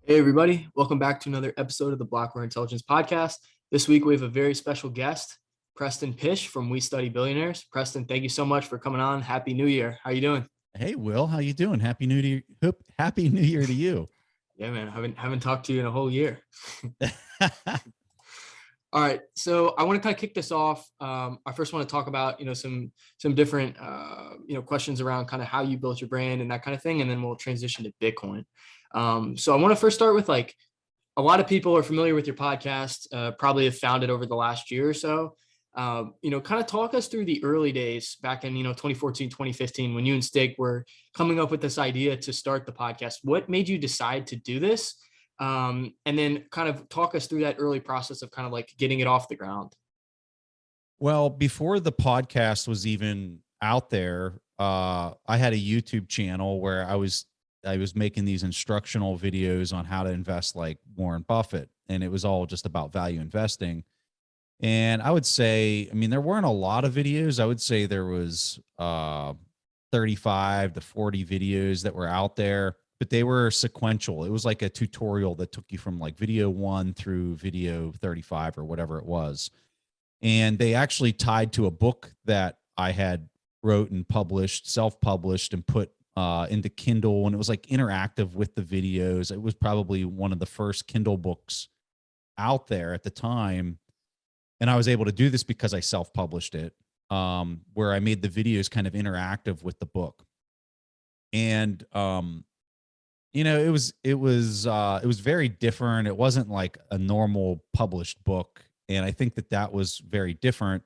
Hey, everybody. Welcome back to another episode of the Blockware Intelligence Podcast. This week, we have a very special guest, Preston Pysh from We Study Billionaires. Preston, thank you so much for coming on. Happy New Year. How you doing? Hey, Will, how you doing? Happy New Year. Happy New Year to you. Yeah, man. Haven't talked to you in a whole year. All right. So I want to kind of kick this off. I first want to talk about, some different, questions around kind of how you built your brand and that kind of thing. And then we'll transition to Bitcoin. So I want to first start with a lot of people are familiar with your podcast, probably have found it over the last year or so. Kind of talk us through the early days back in, 2014, 2015, when you and Stig were coming up with this idea to start the podcast. What made you decide to do this? And then kind of talk us through that early process of kind of like getting it off the ground. Well, before the podcast was even out there, I had a YouTube channel where I was making these instructional videos on how to invest like Warren Buffett. And it was all just about value investing. And I would say, there weren't a lot of videos. I would say there was 35 to 40 videos that were out there, but they were sequential. It was like a tutorial that took you from like video 1 through video 35 or whatever it was. And they actually tied to a book that I had wrote and published, self-published, and put into Kindle, and it was like interactive with the videos. It was probably one of the first Kindle books out there at the time. And I was able to do this because I self-published it, where I made the videos kind of interactive with the book. And, it was very different. It wasn't like a normal published book. And I think that was very different.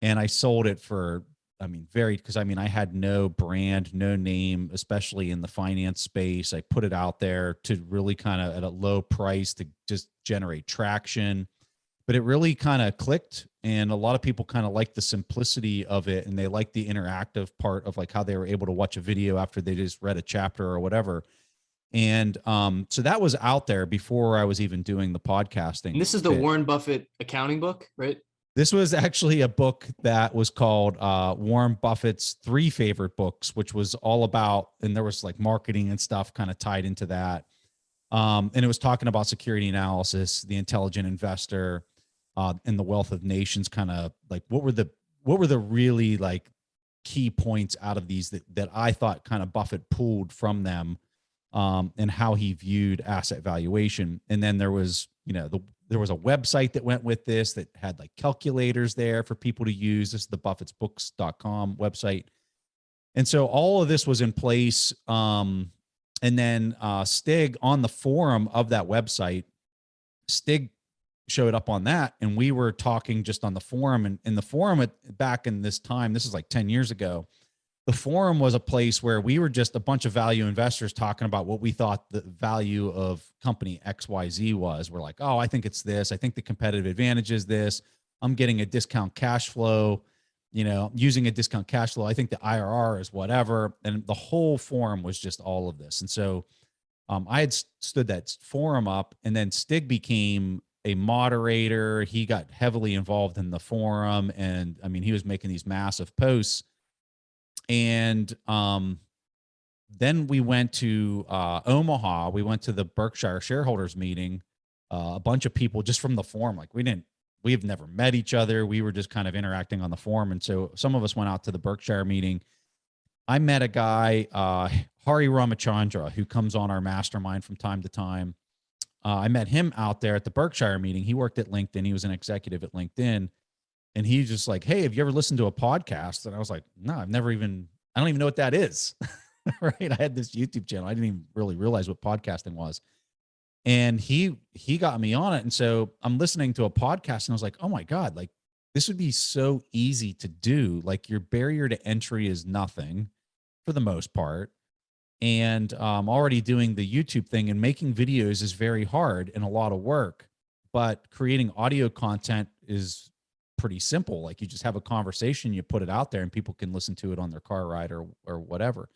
And I sold it for, because I had no brand, no name, especially in the finance space. I put it out there to really kind of at a low price to just generate traction. But it really kind of clicked, and a lot of people kind of liked the simplicity of it, and they liked the interactive part of like how they were able to watch a video after they just read a chapter or whatever. And so that was out there before I was even doing the podcasting. And this is the Warren Buffett accounting book, right? This was actually a book that was called Warren Buffett's 3 Favorite Books, which was all about, and there was like marketing and stuff kind of tied into that. And it was talking about security analysis, the intelligent investor, and the wealth of nations, kind of like what were the really like key points out of these that I thought kind of Buffett pulled from them, and how he viewed asset valuation. And then there was, there was a website that went with this that had like calculators there for people to use. This is the buffettsbooks.com website. And so all of this was in place. And then Stig, on the forum of that website, Stig showed up on that, and we were talking just on the forum. And in the forum back in this time, this is like 10 years ago, the forum was a place where we were just a bunch of value investors talking about what we thought the value of company XYZ was. We're like, oh, I think it's this. I think the competitive advantage is this. I'm getting a discount cash flow, using a discount cash flow. I think the IRR is whatever. And the whole forum was just all of this. And so I had stood that forum up, and then Stig became a moderator. He got heavily involved in the forum, and he was making these massive posts. And then we went to Omaha. We went to the Berkshire shareholders meeting. A bunch of people just from the forum. Like we have never met each other. We were just kind of interacting on the forum. And so some of us went out to the Berkshire meeting. I met a guy, Hari Ramachandra, who comes on our mastermind from time to time. I met him out there at the Berkshire meeting. He worked at LinkedIn. He was an executive at LinkedIn. And he's just like, hey, have you ever listened to a podcast? And I was like, no, I don't even know what that is. Right. I had this YouTube channel. I didn't even really realize what podcasting was. And he got me on it. And so I'm listening to a podcast, and I was like, oh my God, like this would be so easy to do. Like your barrier to entry is nothing for the most part. And already doing the YouTube thing and making videos is very hard and a lot of work, but creating audio content is pretty simple. Like you just have a conversation, you put it out there, and people can listen to it on their car ride or whatever.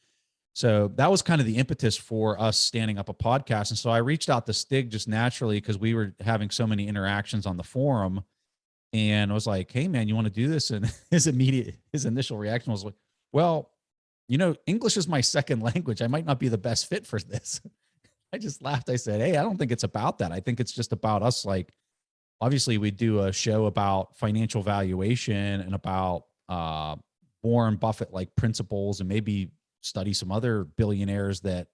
So that was kind of the impetus for us standing up a podcast. And so I reached out to Stig just naturally because we were having so many interactions on the forum. and I was like, "Hey man, you want to do this?" And his initial reaction was like, "Well, English is my second language. I might not be the best fit for this." I just laughed. I said, "Hey, I don't think it's about that. I think it's just about us. Like, obviously we do a show about financial valuation and about Warren Buffett like principles, and maybe study some other billionaires that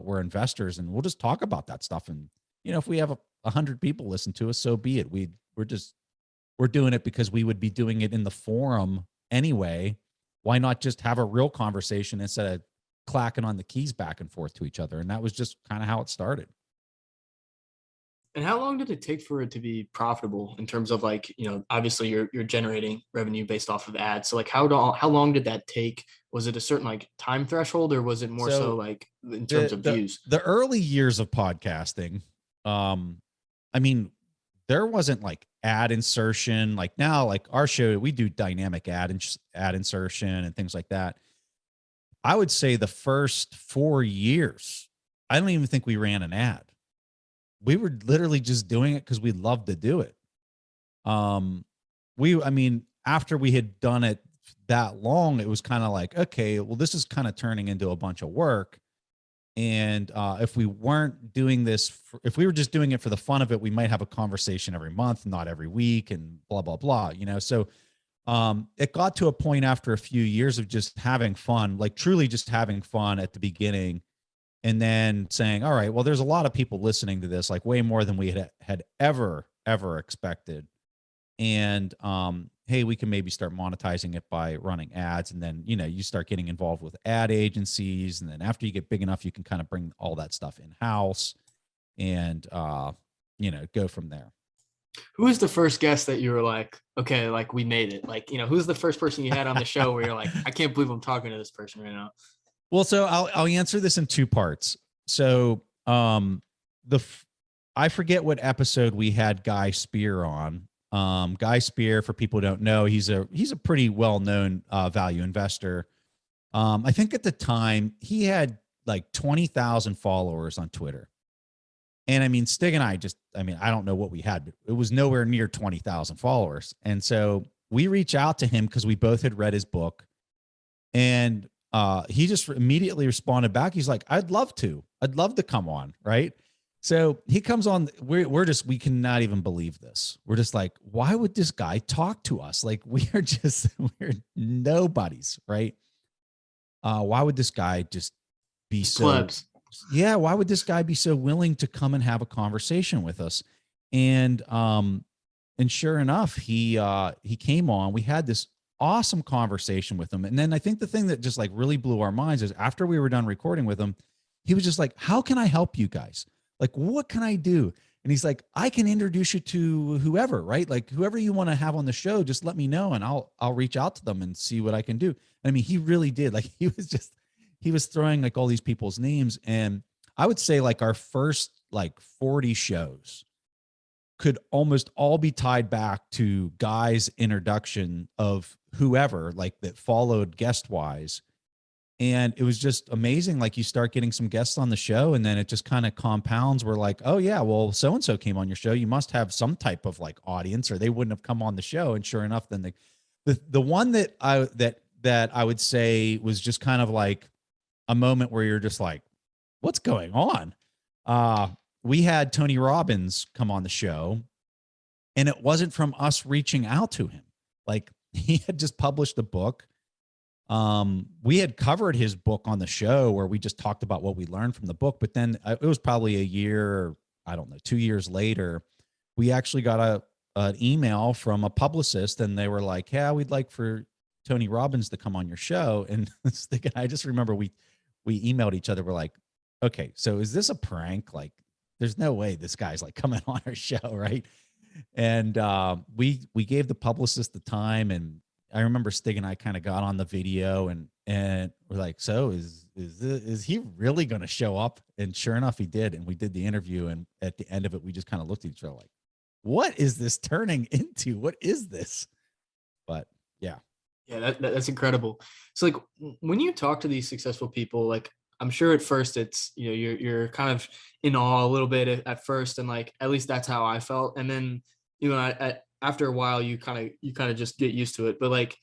were investors, and we'll just talk about that stuff. And if we have 100 people listen to us, so be it. We're doing it because we would be doing it in the forum anyway. Why not just have a real conversation instead of clacking on the keys back and forth to each other?" And that was just kind of how it started. And how long did it take for it to be profitable in terms of like, obviously you're generating revenue based off of ads. So like how long did that take? Was it a certain like time threshold, or was it more so So like in terms the of the views? the early years of podcasting, um, I mean, there wasn't like ad insertion like now. Like our show, we do dynamic ad insertion and things like that. I would say the first 4 years, I don't even think we ran an ad. We were literally just doing it because we loved to do it. Um, I mean, after we had done it that long, it was kind of like, okay, well, this is kind of turning into a bunch of work. And if we weren't doing this, if we were just doing it for the fun of it, we might have a conversation every month, not every week, and blah, blah, blah, So it got to a point after a few years of just having fun, like truly just having fun at the beginning, and then saying, all right, well, there's a lot of people listening to this, like way more than we had ever expected. And hey, we can maybe start monetizing it by running ads. And then you start getting involved with ad agencies, and then after you get big enough, you can kind of bring all that stuff in house, and go from there. Who was the first guest that you were like, okay, like we made it? Like, who's the first person you had on the show where you're like, I can't believe I'm talking to this person right now? Well, so I'll answer this in two parts. So I forget what episode we had Guy Spear on. Guy Spear, for people who don't know, he's a pretty well known value investor. I think at the time he had like 20,000 followers on Twitter. And I mean, Stig and I I don't know what we had, but it was nowhere near 20,000 followers. And so we reach out to him because we both had read his book, and he just immediately responded back. He's like, I'd love to come on. Right. So he comes on. We cannot even believe this. We're just like, why would this guy talk to us? Like, we're nobodies. Right. Why would this guy just be Just so, plebs. yeah, why would this guy be so willing to come and have a conversation with us? And sure enough, he came on. We had this awesome conversation with him. And then I think the thing that just like really blew our minds is after we were done recording with him, he was just like, how can I help you guys? Like, what can I do? And he's like, I can introduce you to whoever, right? Like whoever you want to have on the show, just let me know and I'll reach out to them and see what I can do. I mean, he really did. Like he was throwing like all these people's names. And I would say like our first like 40 shows could almost all be tied back to Guy's introduction of whoever like that followed guest wise. And it was just amazing. Like you start getting some guests on the show, and then it just kind of compounds. We're like, oh yeah, well, so-and-so came on your show. You must have some type of like audience, or they wouldn't have come on the show. And sure enough, then the one that I would say was just kind of like a moment where you're just like, what's going on? We had Tony Robbins come on the show, and it wasn't from us reaching out to him. Like he had just published a book. We had covered his book on the show where we just talked about what we learned from the book. But then it was probably a year, I don't know, 2 years later, we actually got an email from a publicist, and they were like, yeah, we'd like for Tony Robbins to come on your show. And I just remember we emailed each other. We're like, okay, so is this a prank? Like, there's no way this guy's like coming on our show, right? And we gave the publicist the time, and I remember Stig and I kind of got on the video, and we're like, so is he really going to show up? And sure enough, he did. And we did the interview, and at the end of it, we just kind of looked at each other like, what is this turning into? What is this? But yeah. Yeah, that's incredible. So like when you talk to these successful people, like I'm sure at first it's, you're kind of in awe a little bit at first. And like, at least that's how I felt. And then, after a while, you kind of just get used to it. But like,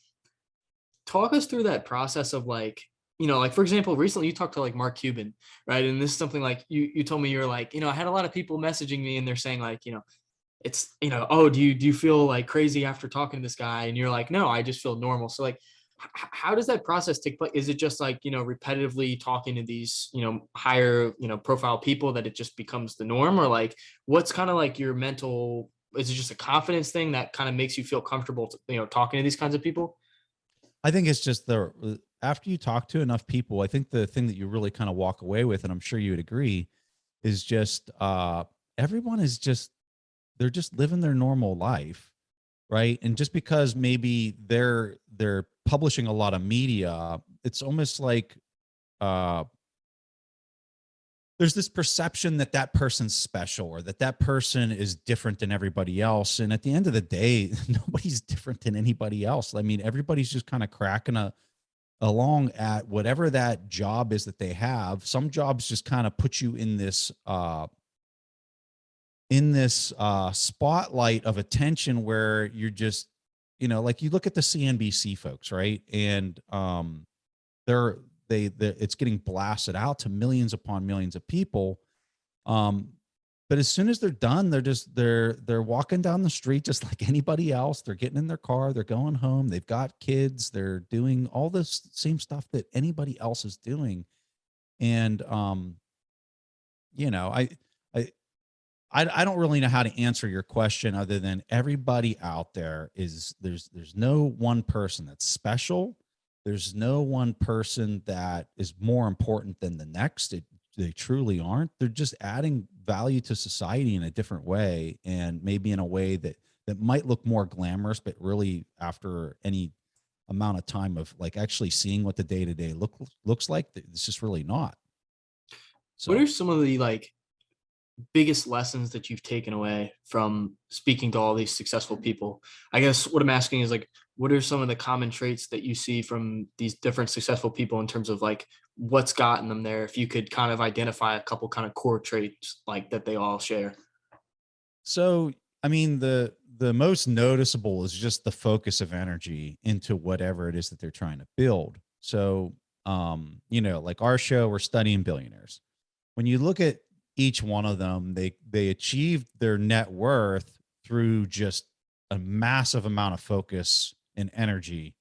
talk us through that process of like, like for example, recently you talked to like Mark Cuban, right? And this is something like you told me, you're like, I had a lot of people messaging me and they're saying like, it's, oh, do you feel like crazy after talking to this guy? And you're like, no, I just feel normal. So like, how does that process take place? Is it just like, repetitively talking to these, higher, profile people that it just becomes the norm? Or like, what's kind of like your mental, is it just a confidence thing that kind of makes you feel comfortable, talking to these kinds of people? I think it's just after you talk to enough people, I think the thing that you really kind of walk away with, and I'm sure you would agree, is just everyone is just, they're just living their normal life, right? And just because maybe they're publishing a lot of media, it's almost like uh there's this perception that that person's special, or that that person is different than everybody else. And at the end of the day, nobody's different than anybody else. I mean, everybody's just kind of cracking along at whatever that job is that they have. Some jobs just kind of put you in this spotlight of attention where you're just, like you look at the CNBC folks, right? And they're it's getting blasted out to millions upon millions of people. Um, but as soon as they're done, they're walking down the street just like anybody else. They're getting in their car, they're going home, they've got kids, they're doing all this same stuff that anybody else is doing. And you know, I I don't really know how to answer your question other than everybody out there is, there's no one person that's special. There's no one person that is more important than the next. They truly aren't. They're just adding value to society in a different way, and maybe in a way that might look more glamorous, but really after any amount of time of like actually seeing what the day to day looks like, it's just really not. What are So some of the like biggest lessons that you've taken away from speaking to all these successful people? I guess what I'm asking is like, what are some of the common traits that you see from these different successful people in terms of like what's gotten them there? If you could kind of identify a couple kind of core traits like that they all share. So, I mean, the most noticeable is just the focus of energy into whatever it is that they're trying to build. So, like our show, we're studying billionaires. When you look at each one of them, they achieved their net worth through just a massive amount of focus and energy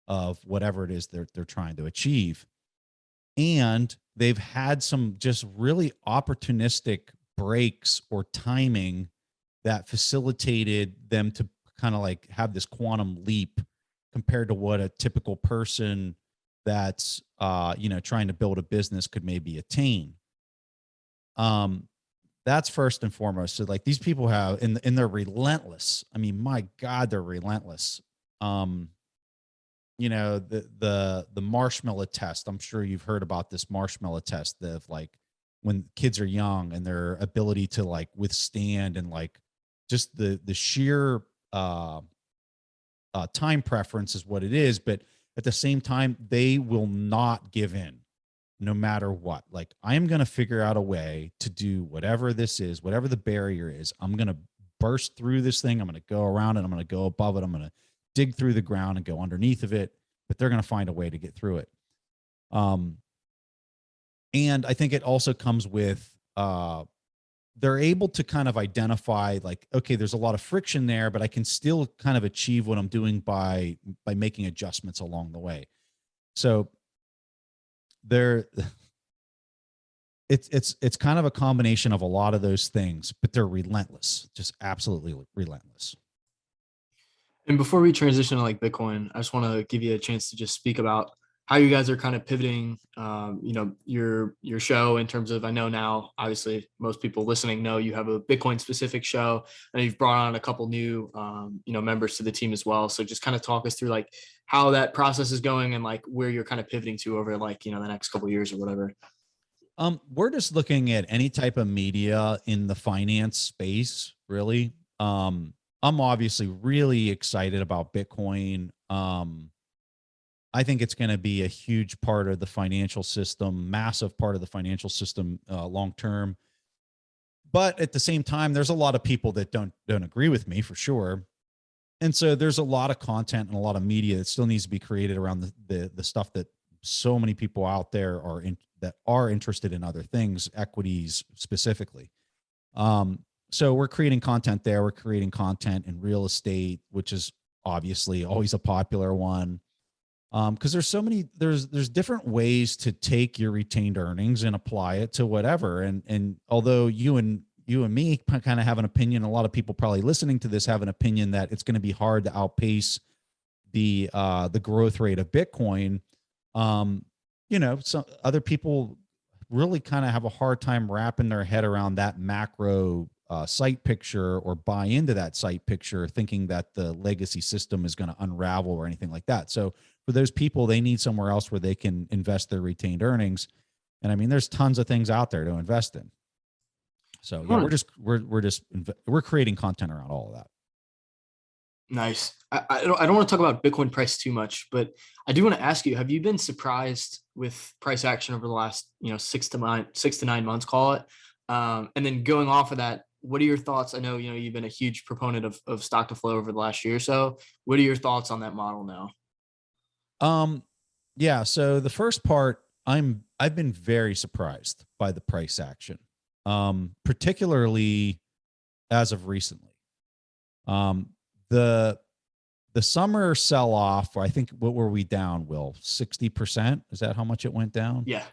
of whatever it is they're trying to achieve. And they've had some just really opportunistic breaks or timing that facilitated them to kind of like have this quantum leap compared to what a typical person that's trying to build a business could maybe attain. um that's first and foremost. So like these people have, and they're relentless. I mean, my God, they're relentless. um the marshmallow test, I'm sure you've heard about this marshmallow test of like when kids are young and their ability to like withstand, and like just the sheer uh time preference is what it is. But at the same time, they will not give in no matter what. Like, I am going to figure out a way to do whatever this is, whatever the barrier is. I'm going to burst through this thing. I'm going to go around it. I'm going to go above it. I'm going to dig through the ground and go underneath of it, but they're going to find a way to get through it. Um, and I think it also comes with, they're able to kind of identify like, okay, there's a lot of friction there, but I can still kind of achieve what I'm doing by making adjustments along the way. So they're it's kind of a combination of a lot of those things, but they're relentless, just absolutely relentless. And before we transition to like Bitcoin, I just want to give you a chance to just speak about how you guys are kind of pivoting, your show in terms of, I know now, obviously most people listening know you have a Bitcoin specific show, and you've brought on a couple new, members to the team as well. So just kind of talk us through like how that process is going and like where you're kind of pivoting to over like, the next couple of years or whatever. We're just looking at any type of media in the finance space, really. I'm obviously really excited about Bitcoin. I think it's going to be a huge part of the financial system, massive part of the financial system long term. But at the same time, there's a lot of people that don't agree with me for sure. And so there's a lot of content and a lot of media that still needs to be created around the stuff that so many people out there that are interested in other things, equities specifically. So we're creating content there. We're creating content in real estate, which is obviously always a popular one. Because there's different ways to take your retained earnings and apply it to whatever. And although you and me kind of have an opinion, a lot of people probably listening to this have an opinion that it's going to be hard to outpace the growth rate of Bitcoin. Some other people really kind of have a hard time wrapping their head around that macro site picture, or buy into that site picture, thinking that the legacy system is going to unravel or anything like that. So for those people, they need somewhere else where they can invest their retained earnings. And I mean, there's tons of things out there to invest in. So yeah, we're creating content around all of that. Nice. I don't want to talk about Bitcoin price too much, but I do want to ask you, have you been surprised with price action over the last, 6 to 9 months, call it? And then going off of that, what are your thoughts? I know, you've been a huge proponent of stock to flow over the last year or so. What are your thoughts on that model now? Yeah. So the first part, I've been very surprised by the price action, particularly as of recently. The summer sell off, I think, what were we down, Will? 60%? Is that how much it went down? Yeah.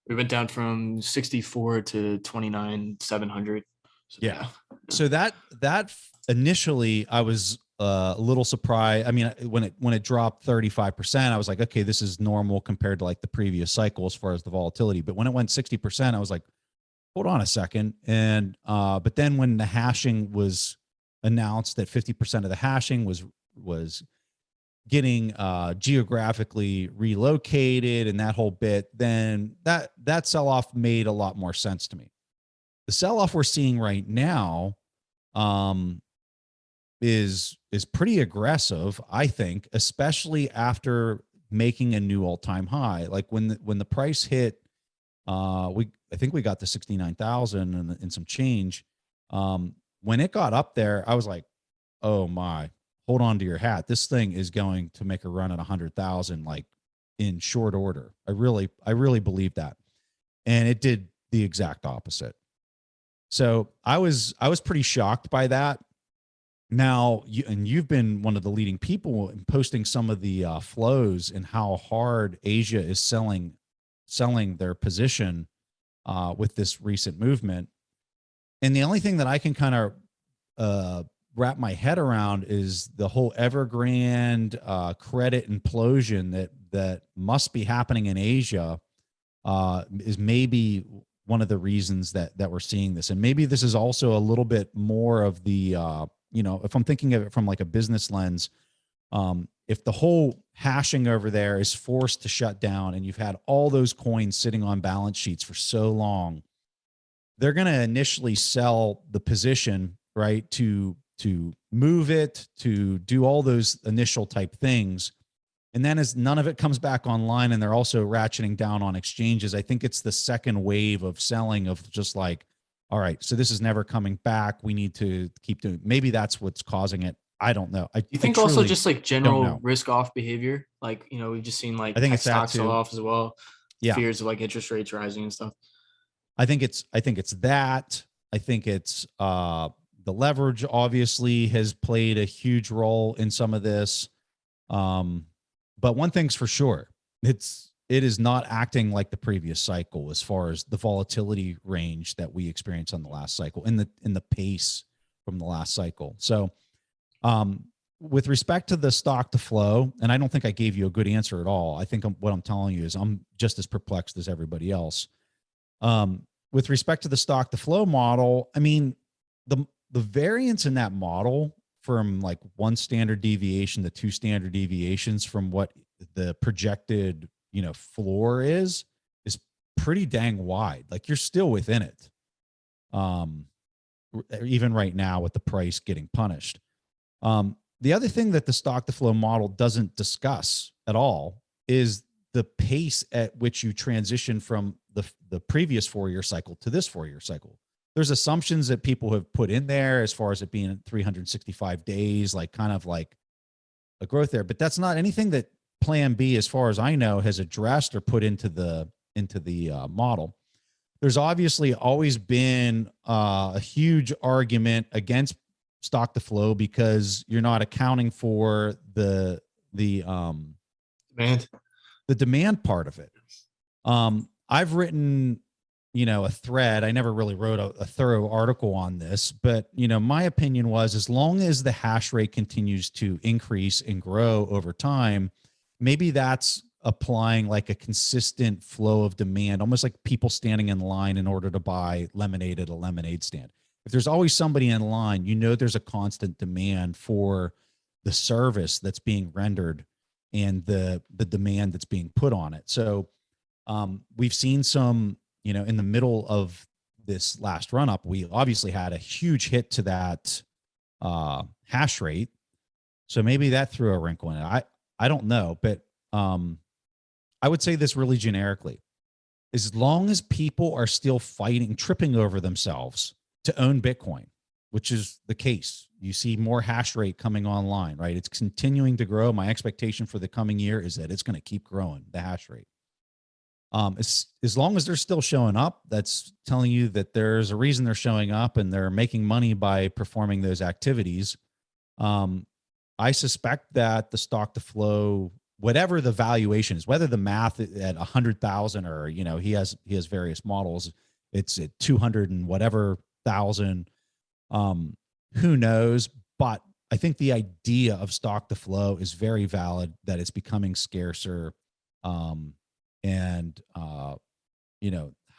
We went down from 64 to 29,700. So, yeah. So that initially I was a little surprised. I mean, when it dropped 35%, I was like, okay, this is normal compared to like the previous cycle as far as the volatility. But when it went 60%, I was like, hold on a second. And but then when the hashing was announced, that 50% of the hashing was getting geographically relocated and that whole bit, then that sell-off made a lot more sense to me. The sell-off we're seeing right now is pretty aggressive, I think, especially after making a new all-time high. Like when the price hit, I think we got to 69,000 and some change. When it got up there, I was like, oh my, hold on to your hat. This thing is going to make a run at 100,000, like in short order. I really believe that. And it did the exact opposite. So I was pretty shocked by that. Now, you've been one of the leading people in posting some of the flows and how hard Asia is selling their position with this recent movement. And the only thing that I can kind of wrap my head around is the whole Evergrande credit implosion that must be happening in Asia is maybe one of the reasons that we're seeing this. And maybe this is also a little bit more of the, if I'm thinking of it from like a business lens, if the whole hashing over there is forced to shut down and you've had all those coins sitting on balance sheets for so long, they're going to initially sell the position, right, to move it, to do all those initial type things. And then as none of it comes back online and they're also ratcheting down on exchanges, I think it's the second wave of selling of just like, all right, so this is never coming back. We need to keep doing. Maybe that's what's causing it. I don't know. Do you think also just like general risk off behavior? Like, we've just seen like I think it's stock that sell off as well. Yeah. Fears of like interest rates rising and stuff. I think it's that. I think it's the leverage obviously has played a huge role in some of this. But one thing's for sure, it is not acting like the previous cycle as far as the volatility range that we experienced on the last cycle in the pace from the last cycle. So with respect to the stock to flow, and I don't think I gave you a good answer at all. I think what I'm telling you is I'm just as perplexed as everybody else. With respect to the stock to flow model, I mean, the variance in that model from like 1 standard deviation to 2 standard deviations from what the projected, floor is pretty dang wide. Like you're still within it. Even right now with the price getting punished. The other thing that the stock to flow model doesn't discuss at all is the pace at which you transition from the previous 4-year cycle to this 4-year cycle. There's assumptions that people have put in there as far as it being 365 days, like kind of like a growth there, but that's not anything that Plan B, as far as I know, has addressed or put into the model. There's obviously always been a huge argument against stock to flow because you're not accounting for the demand, the demand part of it. I've written, a thread. I never really wrote a thorough article on this, but my opinion was, as long as the hash rate continues to increase and grow over time, maybe that's applying like a consistent flow of demand, almost like people standing in line in order to buy lemonade at a lemonade stand. If there's always somebody in line, there's a constant demand for the service that's being rendered and the demand that's being put on it. So we've seen some, in the middle of this last run up, we obviously had a huge hit to that hash rate. So maybe that threw a wrinkle in it. I don't know, but I would say this really generically: as long as people are still tripping over themselves to own Bitcoin, which is the case, you see more hash rate coming online, right? It's continuing to grow. My expectation for the coming year is that it's going to keep growing, the hash rate. As long as they're still showing up, that's telling you that there's a reason they're showing up and they're making money by performing those activities. I suspect that the stock to flow, whatever the valuation is, whether the math at 100,000 or, he has various models, it's at 200 and whatever thousand, who knows? But I think the idea of stock to flow is very valid, that it's becoming scarcer.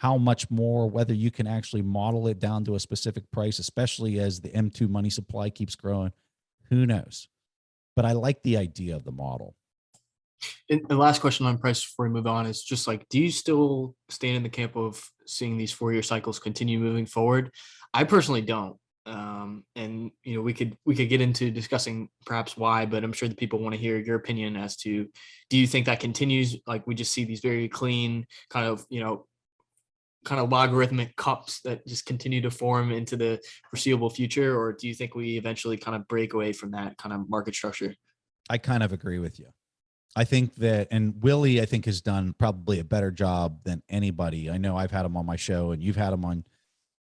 How much more, whether you can actually model it down to a specific price, especially as the M2 money supply keeps growing, who knows? But I like the idea of the model. And the last question on price before we move on is just like, do you still stand in the camp of seeing these 4-year cycles continue moving forward? I personally don't. And we could get into discussing perhaps why, but I'm sure the people want to hear your opinion as to, do you think that continues? Like, we just see these very clean kind of logarithmic cups that just continue to form into the foreseeable future, or do you think we eventually kind of break away from that kind of market structure? I kind of agree with you. I think that, and Willie, I think, has done probably a better job than anybody. I know I've had him on my show and you've had him on,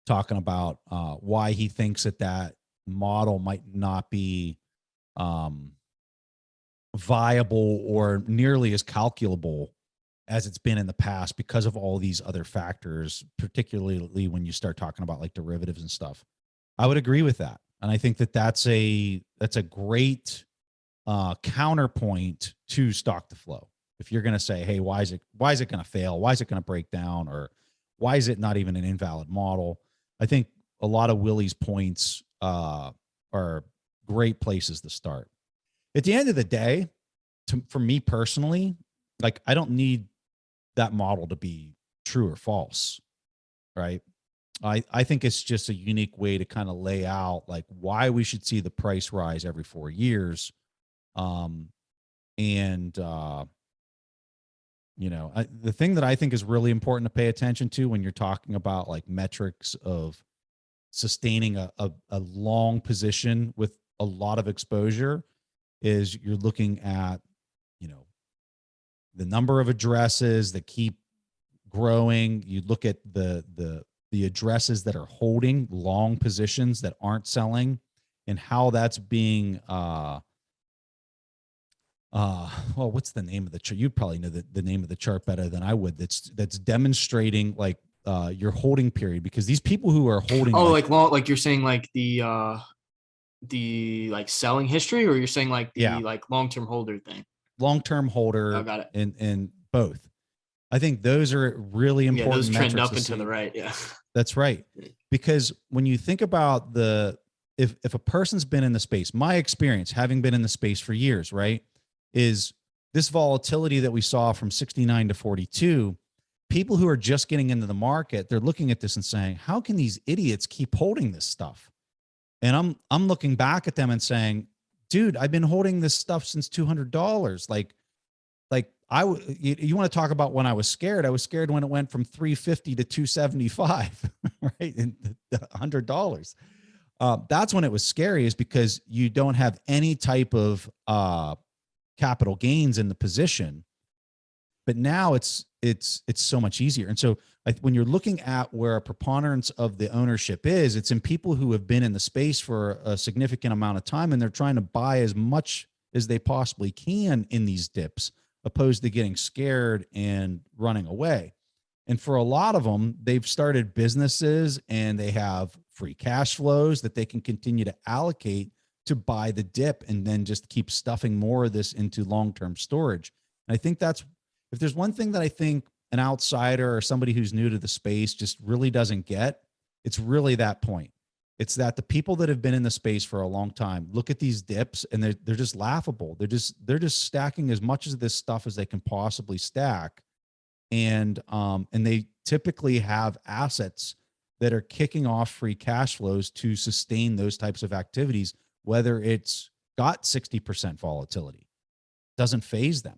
talking about why he thinks that model might not be viable or nearly as calculable as it's been in the past because of all these other factors, particularly when you start talking about like derivatives and stuff. I would agree with that. And I think that that's a great counterpoint to stock to flow. If you're going to say, hey, why is it going to fail? Why is it going to break down? Or why is it not even an invalid model? I think a lot of Willie's points are great places to start. At the end of the day, for me personally, like, I don't need that model to be true or false, right? I think it's just a unique way to kind of lay out like why we should see the price rise every 4 years. The thing that I think is really important to pay attention to when you're talking about like metrics of sustaining a long position with a lot of exposure is you're looking at, the number of addresses that keep growing. You look at the addresses that are holding long positions that aren't selling, and how that's being what's the name of the chart? You probably know the name of the chart better than I would. That's demonstrating like your holding period, because these people who are holding, like you're saying like the like selling history, or you're saying like the like long-term holder thing? Long-term holder. Oh, got it. And both. I think those are really important. Those trend up and to the right. Yeah, that's right. Because when you think about if a person's been in the space, my experience having been in the space for years, right, is this volatility that we saw from 69 to 42, people who are just getting into the market, they're looking at this and saying, how can these idiots keep holding this stuff? And I'm looking back at them and saying, dude, I've been holding this stuff since $200. Like you want to talk about when I was scared? I was scared when it went from 350 to 275, right? And $100. That's when it was scary, is because you don't have any type of capital gains in the position. But now it's so much easier. And so when you're looking at where a preponderance of the ownership is, it's in people who have been in the space for a significant amount of time, and they're trying to buy as much as they possibly can in these dips, opposed to getting scared and running away. And for a lot of them, they've started businesses and they have free cash flows that they can continue to allocate to buy the dip and then just keep stuffing more of this into long-term storage. And I think that's, if there's one thing that I think an outsider or somebody who's new to the space just really doesn't get, it's really that point. It's that the people that have been in the space for a long time look at these dips and they're just laughable. They're just stacking as much of this stuff as they can possibly stack. And they typically have assets that are kicking off free cash flows to sustain those types of activities, whether it's got 60% volatility, doesn't phase them.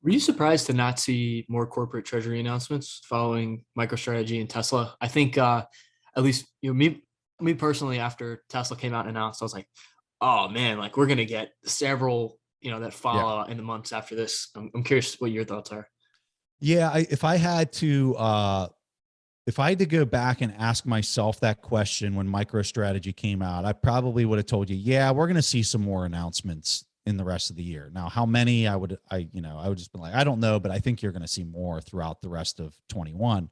Were you surprised to not see more corporate treasury announcements following MicroStrategy and Tesla? I think at least me personally, after Tesla came out and announced, I was like, oh man, like we're gonna get several that follow in the months after this. I'm curious what your thoughts are. Yeah, if I had to go back and ask myself that question when MicroStrategy came out, I probably would have told you, yeah, we're going to see some more announcements in the rest of the year. Now, how many I would just be like, I don't know, but I think you're going to see more throughout the rest of 21.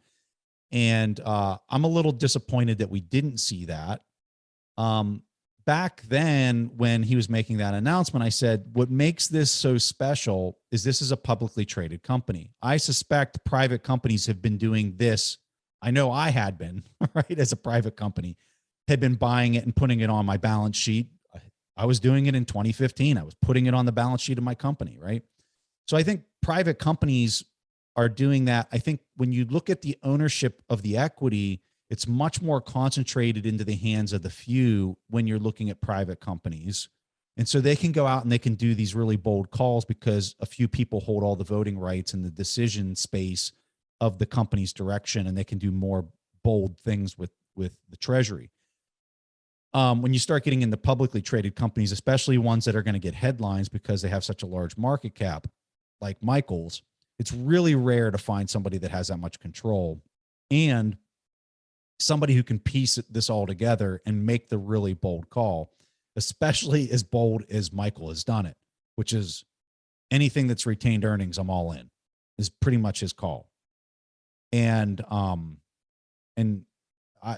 And I'm a little disappointed that we didn't see that. Back then, when he was making that announcement, I said, what makes this so special is this is a publicly traded company. I suspect private companies have been doing this. I know I had been, right, as a private company, had been buying it and putting it on my balance sheet. I was doing it in 2015. I was putting it on the balance sheet of my company, right? So I think private companies are doing that. I think when you look at the ownership of the equity, it's much more concentrated into the hands of the few when you're looking at private companies. And so they can go out and they can do these really bold calls because a few people hold all the voting rights and the decision space of the company's direction, and they can do more bold things with the treasury. When you start getting into publicly traded companies, especially ones that are going to get headlines because they have such a large market cap, like Michael's, it's really rare to find somebody that has that much control and somebody who can piece this all together and make the really bold call, especially as bold as Michael has done it, which is anything that's retained earnings, I'm all in, is pretty much his call. And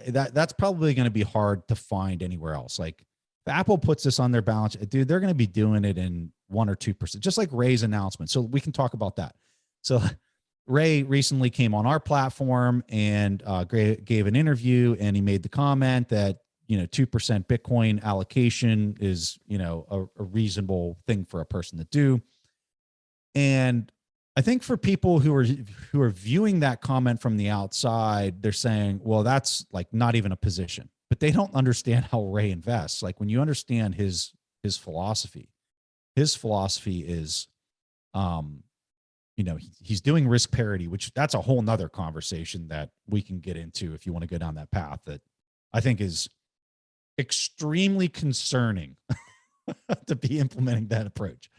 that's probably going to be hard to find anywhere else. Like if Apple puts this on their balance, dude, they're going to be doing it in 1 or 2%, just like Ray's announcement. So we can talk about that. So Ray recently came on our platform and gave an interview, and he made the comment that 2% Bitcoin allocation is a reasonable thing for a person to do. And I think for people who are viewing that comment from the outside, they're saying, well, that's like not even a position, but they don't understand how Ray invests. Like when you understand his philosophy is, he's doing risk parity, which that's a whole nother conversation that we can get into if you want to go down that path, that I think is extremely concerning to be implementing that approach.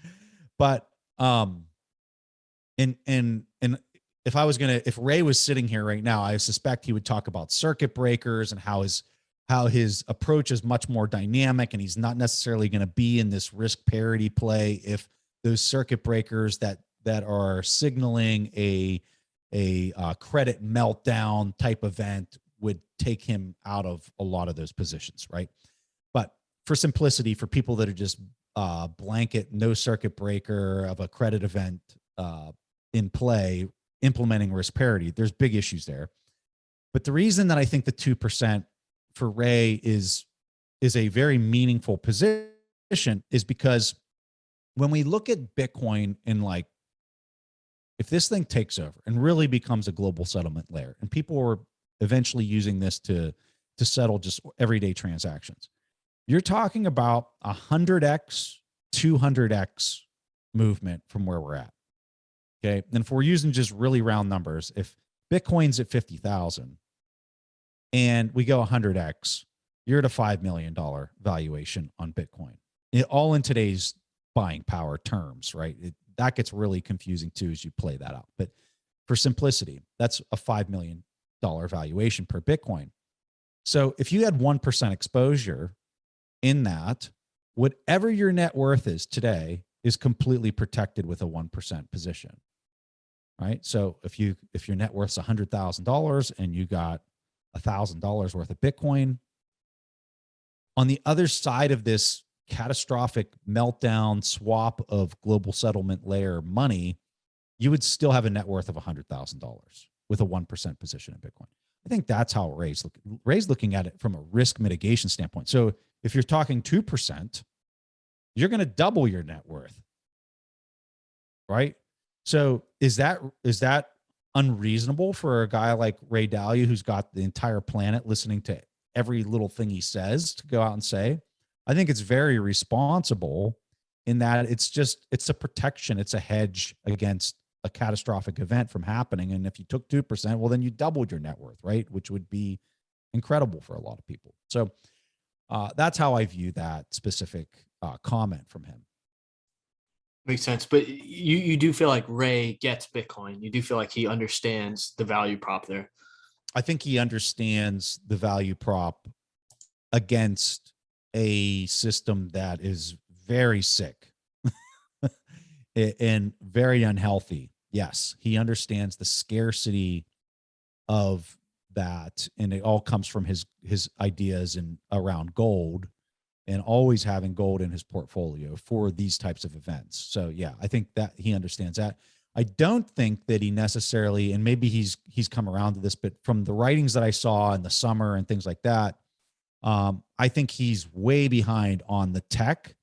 But, and if Ray was sitting here right now, I suspect he would talk about circuit breakers and how his approach is much more dynamic, and he's not necessarily going to be in this risk parity play if those circuit breakers that are signaling a credit meltdown type event would take him out of a lot of those positions, right? But for simplicity, for people that are just blanket no circuit breaker of a credit event in play, implementing risk parity, there's big issues there. But the reason that I think the 2% for Ray is a very meaningful position is because when we look at Bitcoin in like, if this thing takes over and really becomes a global settlement layer, and people are eventually using this to settle just everyday transactions, you're talking about 100x, 200x movement from where we're at. Okay. And if we're using just really round numbers, if Bitcoin's at 50,000 and we go 100x, you're at a $5 million valuation on Bitcoin, all in today's buying power terms, right? That gets really confusing too as you play that out. But for simplicity, that's a $5 million valuation per Bitcoin. So if you had 1% exposure in that, whatever your net worth is today is completely protected with a 1% position, right? So if your net worth's $100,000 and you got $1,000 worth of Bitcoin, on the other side of this catastrophic meltdown swap of global settlement layer money, you would still have a net worth of $100,000 with a 1% position in Bitcoin. I think that's how Ray's looking at it from a risk mitigation standpoint. So if you're talking 2%, you're going to double your net worth, right? So is that unreasonable for a guy like Ray Dalio, who's got the entire planet listening to every little thing he says, to go out and say? I think it's very responsible in that it's a protection, it's a hedge against a catastrophic event from happening. And if you took 2%, well, then you doubled your net worth, right? Which would be incredible for a lot of people. So that's how I view that specific comment from him. Makes sense. But you do feel like Ray gets Bitcoin. You do feel like he understands the value prop there. I think he understands the value prop against a system that is very sick and very unhealthy. Yes, he understands the scarcity of that, and it all comes from his ideas and around gold, and always having gold in his portfolio for these types of events. So yeah, I think that he understands that. I don't think that he necessarily, and maybe he's come around to this, but from the writings that I saw in the summer and things like that, I think he's way behind on the tech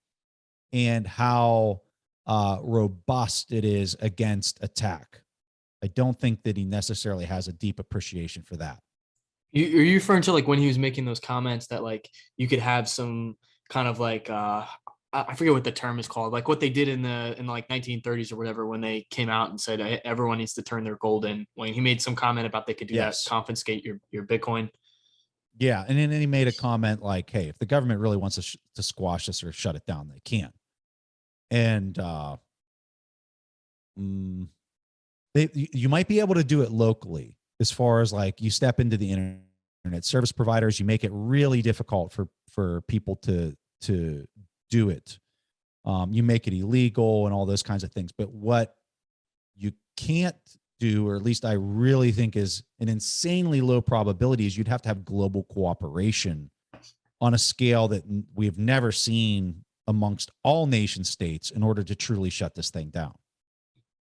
and how robust it is against attack. I don't think that he necessarily has a deep appreciation for that. Are you referring to like when he was making those comments that like you could have some kind of like I forget what the term is called, like what they did in the like 1930s or whatever, when they came out and said everyone needs to turn their gold in, when he made some comment about they could do that, confiscate your Bitcoin. Yeah. And then he made a comment like, hey, if the government really wants to squash this or shut it down, they can. And you might be able to do it locally, as far as like you step into the internet service providers, you make it really difficult for people to do it. You make it illegal and all those kinds of things. But what you can't do, or at least I really think is an insanely low probability, is you'd have to have global cooperation on a scale that we've never seen amongst all nation states in order to truly shut this thing down.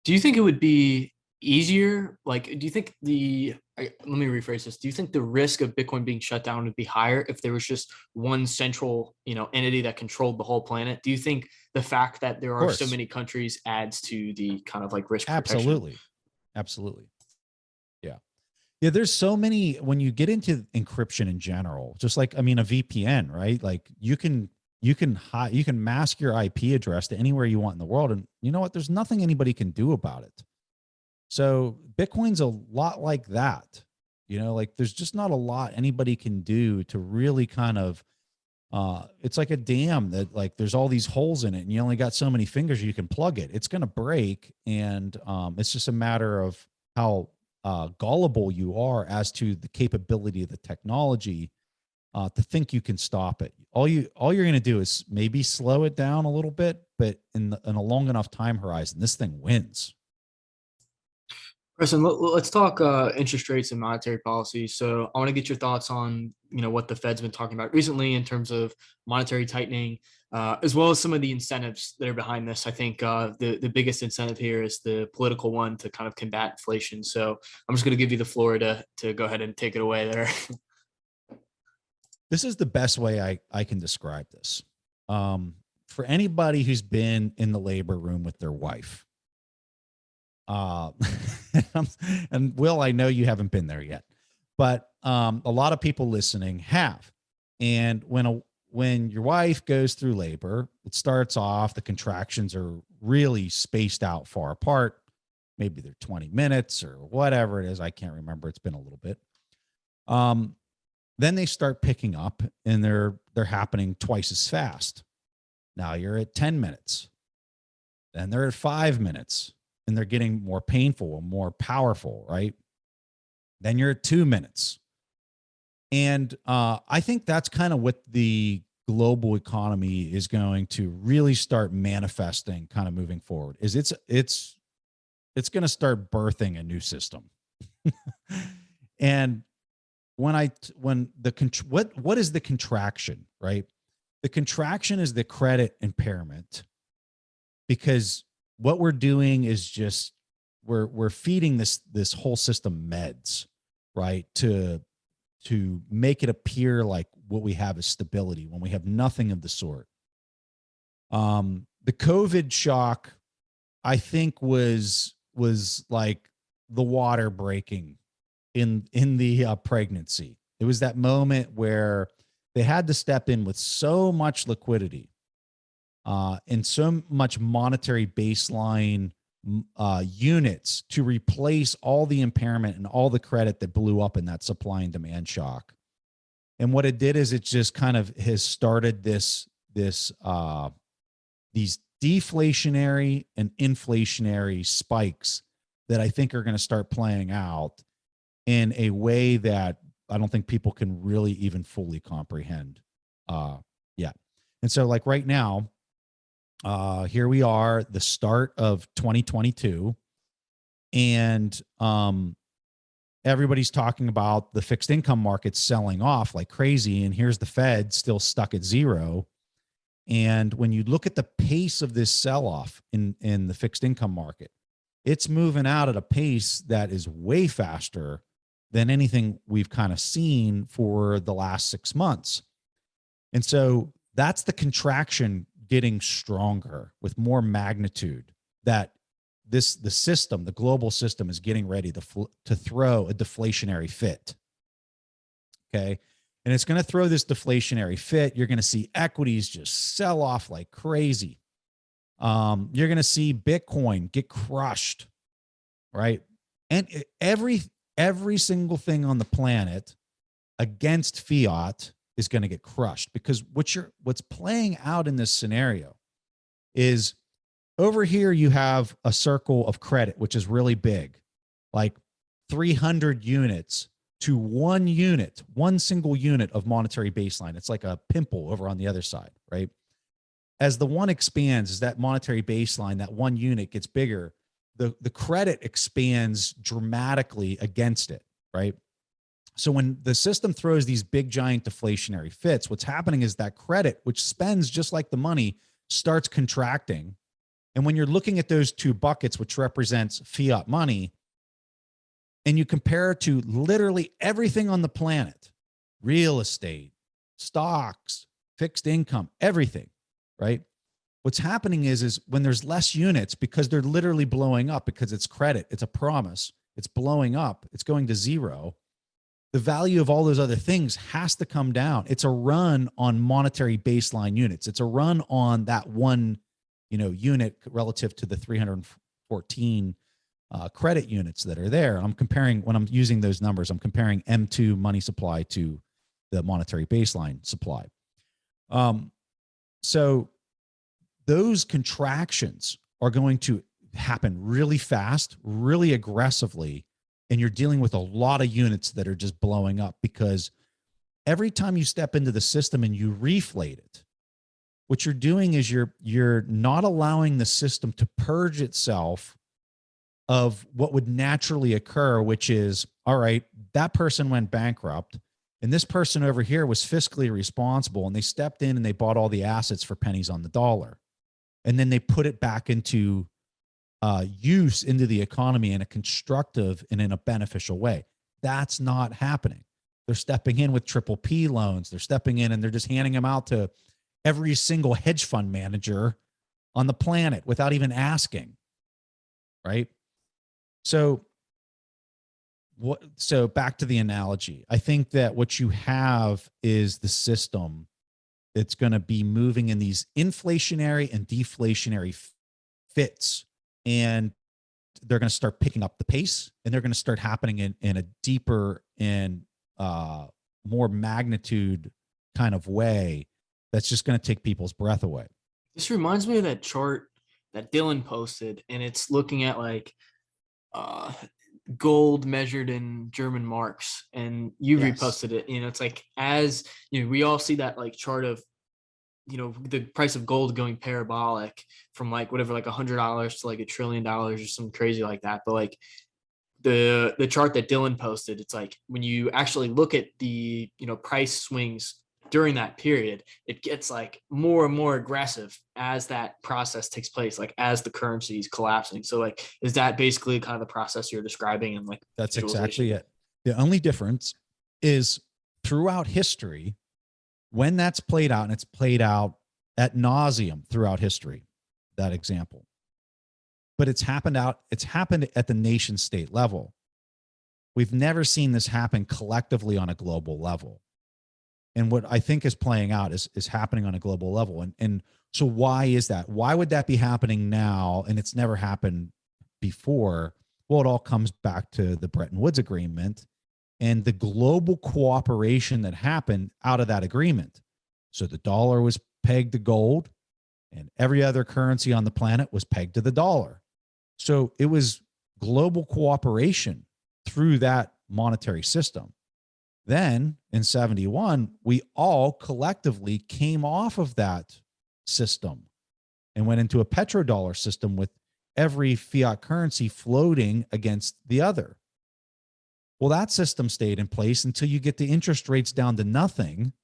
Do you think it would be easier? Like, do you think let me rephrase this. Do you think the risk of Bitcoin being shut down would be higher if there was just one central, entity that controlled the whole planet? Do you think the fact that there are so many countries adds to the kind of like risk protection? Absolutely. Yeah. Yeah. There's so many, when you get into encryption in general, just like, a VPN, right? Like you can mask your IP address to anywhere you want in the world. And you know what? There's nothing anybody can do about it. So Bitcoin's a lot like that, like there's just not a lot anybody can do to really kind of, it's like a dam that like there's all these holes in it and you only got so many fingers you can plug it. It's going to break. And it's just a matter of how gullible you are as to the capability of the technology to think you can stop it. All you're going to do is maybe slow it down a little bit, but in a long enough time horizon, this thing wins. Preston, let's talk interest rates and monetary policy. So I want to get your thoughts on, what the Fed's been talking about recently in terms of monetary tightening, as well as some of the incentives that are behind this. I think the biggest incentive here is the political one to kind of combat inflation. So I'm just going to give you the floor to go ahead and take it away there. This is the best way I can describe this. For anybody who's been in the labor room with their wife, and Will, I know you haven't been there yet, but a lot of people listening have. And when your wife goes through labor, it starts off, the contractions are really spaced out far apart. Maybe they're 20 minutes or whatever it is. I can't remember. It's been a little bit. Then they start picking up and they're happening twice as fast. Now you're at 10 minutes. Then they're at 5 minutes and they're getting more painful and more powerful, right? Then you're at 2 minutes. And I think that's kind of what the global economy is going to really start manifesting kind of moving forward, is it's going to start birthing a new system. And what is the contraction, right? The contraction is the credit impairment, because what we're doing is just we're feeding this whole system meds, right? To make it appear like what we have is stability when we have nothing of the sort. The COVID shock, I think, was like the water breaking in the pregnancy. It was that moment where they had to step in with so much liquidity and so much monetary baseline units to replace all the impairment and all the credit that blew up in that supply and demand shock. And what it did is it just kind of has started these deflationary and inflationary spikes that I think are going to start playing out in a way that I don't think people can really even fully comprehend yet. And so, like, right now, here we are, the start of 2022, and everybody's talking about the fixed income market selling off like crazy, and here's the Fed still stuck at zero. And when you look at the pace of this sell-off in the fixed income market, it's moving out at a pace that is way faster than anything we've kind of seen for the last 6 months. And so that's the contraction getting stronger with more magnitude, that the system, the global system, is getting ready to throw a deflationary fit. Okay. And it's going to throw this deflationary fit. You're going to see equities just sell off like crazy. You're going to see Bitcoin get crushed, right? And every single thing on the planet against fiat is going to get crushed, because what's playing out in this scenario is, over here you have a circle of credit, which is really big, like 300 units to 1 unit, one single unit of monetary baseline. It's like a pimple over on the other side, right? As the one expands, as that monetary baseline, that 1 unit gets bigger, the credit expands dramatically against it, right? So when the system throws these big, giant deflationary fits, what's happening is that credit, which spends just like the money, starts contracting. And when you're looking at those two buckets, which represents fiat money, and you compare it to literally everything on the planet, real estate, stocks, fixed income, everything, right? What's happening is when there's less units, because they're literally blowing up, because it's credit, it's a promise, it's blowing up, it's going to zero, the value of all those other things has to come down. It's a run on monetary baseline units. It's a run on that 1, unit relative to the 314 credit units that are there. I'm comparing, when I'm using those numbers, I'm comparing M2 money supply to the monetary baseline supply. So those contractions are going to happen really fast, really aggressively, and you're dealing with a lot of units that are just blowing up, because every time you step into the system and you reflate it, what you're doing is you're not allowing the system to purge itself of what would naturally occur, which is, all right, that person went bankrupt, and this person over here was fiscally responsible, and they stepped in and they bought all the assets for pennies on the dollar, and then they put it back into use into the economy in a constructive and in a beneficial way. That's not happening. They're stepping in with triple P loans. They're stepping in and they're just handing them out to every single hedge fund manager on the planet without even asking, right? So back to the analogy. I think that what you have is the system that's going to be moving in these inflationary and deflationary fits, and they're going to start picking up the pace, and they're going to start happening in a deeper and more magnitude kind of way that's just going to take people's breath away. This reminds me of that chart that Dylan posted, and it's looking at like uh, gold measured in German marks, and you Yes. reposted it. It's like, as we all see that like chart of the price of gold going parabolic from like whatever, like $100 to like $1 trillion or something crazy like that. But like the chart that Dylan posted, it's like when you actually look at the price swings during that period, it gets like more and more aggressive as that process takes place, like as the currency is collapsing. So like, is that basically kind of the process you're describing in like That's visualization? exactly it. The only difference is throughout history, when that's played out, and it's played out at nauseum throughout history, that example, but it's happened at the nation state level. We've never seen this happen collectively on a global level. And what I think is playing out is happening on a global level. And so why is that? Why would that be happening now? And it's never happened before. Well, it all comes back to the Bretton Woods Agreement and the global cooperation that happened out of that agreement. So the dollar was pegged to gold, and every other currency on the planet was pegged to the dollar. So it was global cooperation through that monetary system. Then in 71, we all collectively came off of that system and went into a petrodollar system with every fiat currency floating against the other. Well, that system stayed in place until you get the interest rates down to nothing,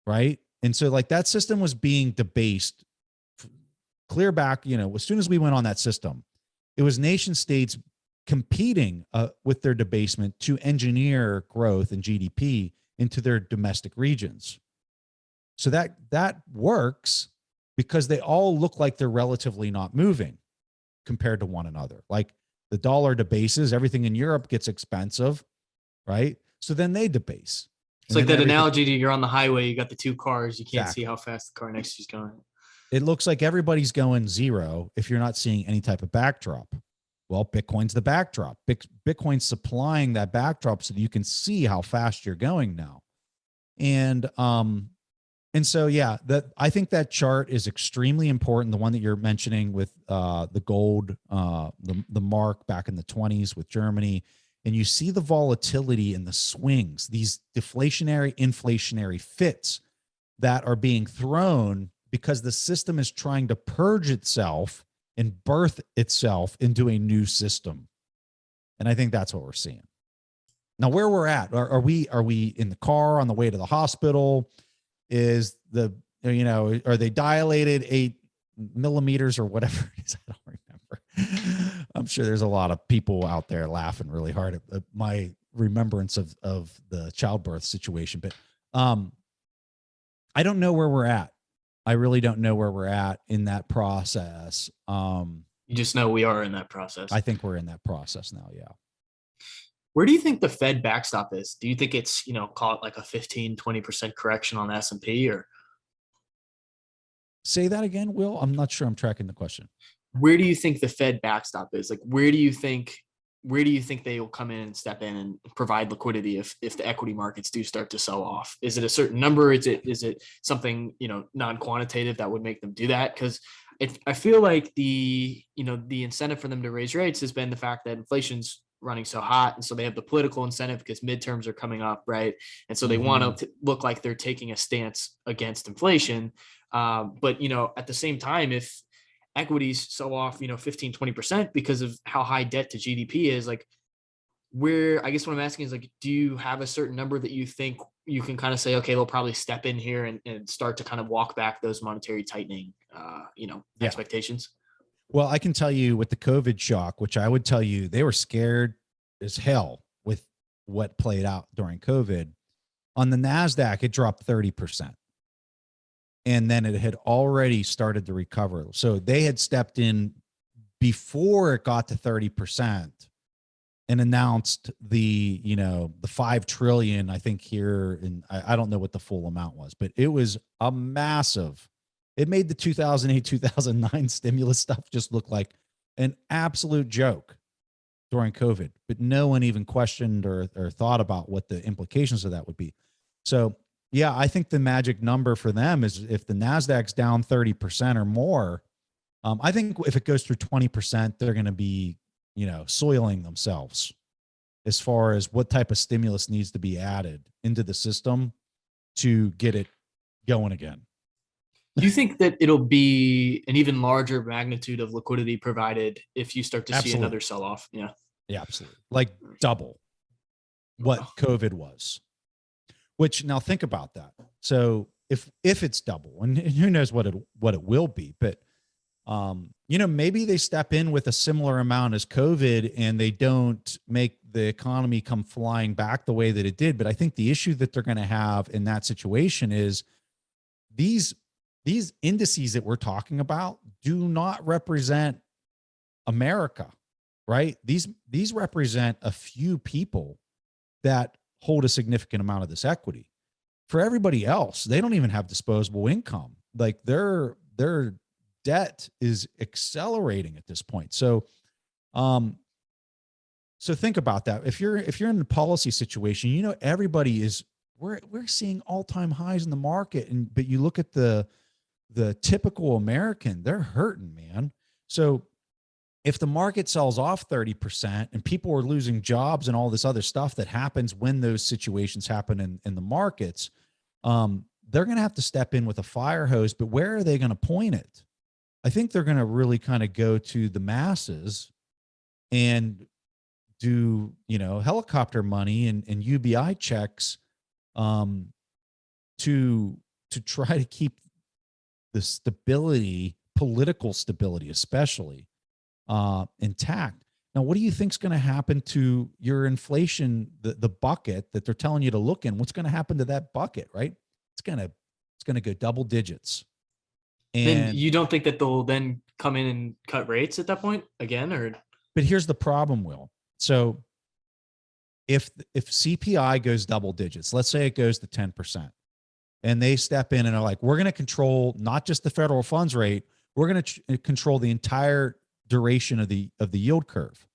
right? And so like that system was being debased clear back, as soon as we went on that system, it was nation states competing with their debasement to engineer growth and GDP into their domestic regions. So that works because they all look like they're relatively not moving compared to one another. Like the dollar debases, everything in Europe gets expensive, right? So then they debase. It's like that analogy to you're on the highway, you got the two cars, you can't see how fast the car next to you is going. It looks like everybody's going zero if you're not seeing any type of backdrop. Well, Bitcoin's the backdrop. Bitcoin's supplying that backdrop so that you can see how fast you're going now. And so yeah, I think that chart is extremely important. The one that you're mentioning with the gold, the mark back in the 20s with Germany, and you see the volatility and the swings, these deflationary, inflationary fits that are being thrown because the system is trying to purge itself and birth itself into a new system. And I think that's what we're seeing. Now, where we're at, are we in the car on the way to the hospital? Is are they dilated 8 millimeters or whatever it is? I don't remember. I'm sure there's a lot of people out there laughing really hard at my remembrance of the childbirth situation, but I don't know where we're at. I really don't know where we're at in that process. You just know we are in that process. I think we're in that process now. Yeah. Where do you think the Fed backstop is? Do you think it's, call it like a 15, 20% correction on the S&P, or? Say that again, Will. I'm not sure I'm tracking the question. Where do you think the Fed backstop is? Like, where do you think they will come in and step in and provide liquidity if the equity markets do start to sell off? Is it a certain number? Is it something, non-quantitative that would make them do that? Because I feel like the incentive for them to raise rates has been the fact that inflation's running so hot, and so they have the political incentive because midterms are coming up, right? And so they want to look like they're taking a stance against inflation. But at the same time, if equities sell off 15, 20% because of how high debt to GDP is, like, where, I guess what I'm asking is, like, do you have a certain number that you think you can kind of say, okay, they'll probably step in here and start to kind of walk back those monetary tightening expectations? Well, I can tell you with the COVID shock, which I would tell you they were scared as hell with what played out during COVID. On the NASDAQ, it dropped 30%. And then it had already started to recover. So they had stepped in before it got to 30% and announced the 5 trillion, I think here, and I don't know what the full amount was, but it was a massive. It made the 2008, 2009 stimulus stuff just look like an absolute joke during COVID, but no one even questioned or thought about what the implications of that would be. So yeah, I think the magic number for them is if the NASDAQ's down 30% or more, I think if it goes through 20%, they're going to be, soiling themselves as far as what type of stimulus needs to be added into the system to get it going again. Do you think that it'll be an even larger magnitude of liquidity provided if you start to see Absolutely. another sell-off? Yeah. Yeah, absolutely. Like double what Wow. COVID was, which now think about that. So if it's double, and who knows what it will be, but maybe they step in with a similar amount as COVID and they don't make the economy come flying back the way that it did. But I think the issue that they're going to have in that situation is these indices that we're talking about do not represent America, right? These represent a few people that hold a significant amount of this equity. For everybody else, they don't even have disposable income. Like their debt is accelerating at this point. So so think about that. If you're in the policy situation, everybody is we're seeing all-time highs in the market, but you look at the typical American, they're hurting, man. So if the market sells off 30% and people are losing jobs and all this other stuff that happens when those situations happen in the markets, they're going to have to step in with a fire hose. But where are they going to point it? I think they're going to really kind of go to the masses and do, helicopter money and UBI checks to try to keep the stability, political stability especially, intact. Now, what do you think is going to happen to your inflation, the bucket that they're telling you to look in? What's going to happen to that bucket, right? It's going to go double digits. Then And you don't think that they'll then come in and cut rates at that point again, or? but here's the problem, Will. So if CPI goes double digits, let's say it goes to 10%, and they step in and are like, we're going to control not just the federal funds rate, we're going to control the entire duration of the yield curve,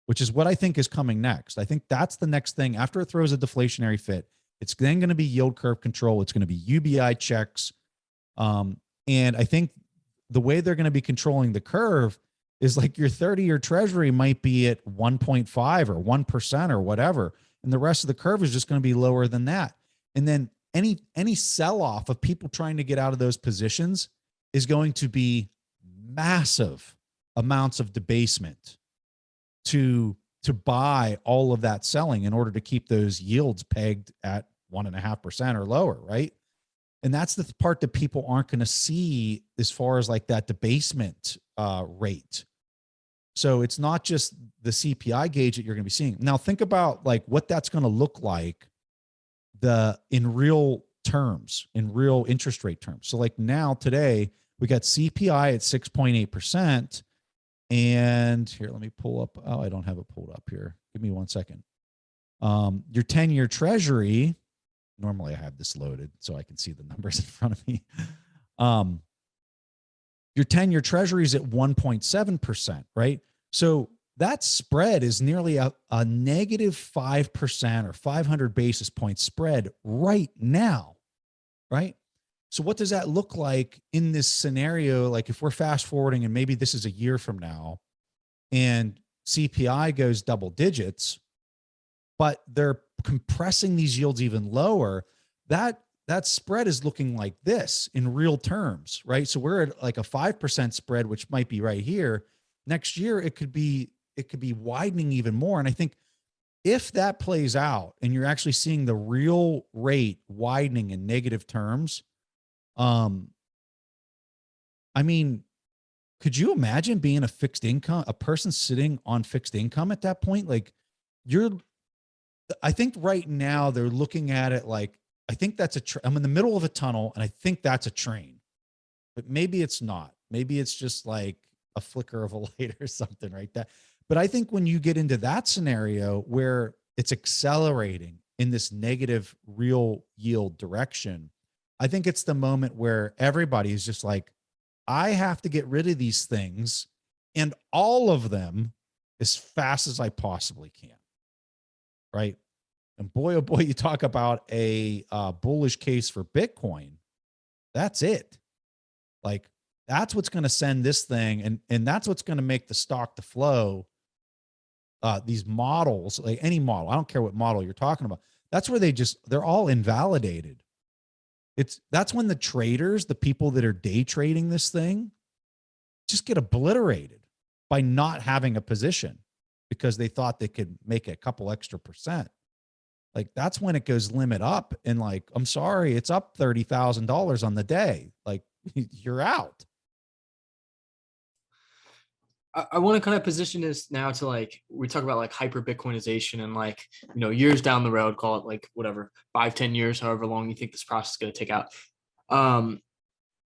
which is what I think is coming next. I think that's the next thing after it throws a deflationary fit. It's then going to be yield curve control. It's going to be UBI checks. And I think the way they're going to be controlling the curve is like your 30-year treasury might be at 1.5 or 1% or whatever. And the rest of the curve is just going to be lower than that. And then any sell-off of people trying to get out of those positions is going to be massive amounts of debasement to buy all of that selling in order to keep those yields pegged at 1.5% or lower, right? And that's the part that people aren't going to see as far as like that debasement rate. So it's not just the CPI gauge that you're going to be seeing. Now think about like what that's going to look like in real terms, in real interest rate terms. So like now today we got CPI at 6.8%. And here, let me pull up. Oh, I don't have it pulled up here. Give me 1 second. Your 10-year treasury, normally I have this loaded so I can see the numbers in front of me. Your 10-year treasury is at 1.7%, right? So that spread is nearly a negative 5% or 500 basis point spread right now, right? So what does that look like in this scenario? Like if we're fast forwarding and maybe this is a year from now and CPI goes double digits, but they're compressing these yields even lower, that spread is looking like this in real terms, right? So we're at like a 5% spread, which might be right here. Next year, it could be widening even more. And I think if that plays out and you're actually seeing the real rate widening in negative terms, I mean, could you imagine being a person sitting on fixed income at that point? Like I think right now they're looking at it like, I think that's I'm in the middle of a tunnel and I think that's a train, but maybe it's not. Maybe it's just like a flicker of a light or something, right? But I think when you get into that scenario where it's accelerating in this negative real yield direction, I think it's the moment where everybody is just like, I have to get rid of these things and all of them as fast as I possibly can. Right. And boy, oh boy, you talk about a bullish case for Bitcoin. That's it. Like That's what's going to send this thing, and that's what's going to make the stock to flow. These models, like any model, I don't care what model you're talking about. That's where they're all invalidated. That's when the traders, the people that are day trading this thing, just get obliterated by not having a position because they thought they could make a couple extra percent. Like that's when it goes limit up, and like, I'm sorry, it's up $30,000 on the day. Like you're out. I want to kind of position this now to like, we talk about like hyper Bitcoinization and like, years down the road, call it like whatever, 5-10 years, however long you think this process is going to take out.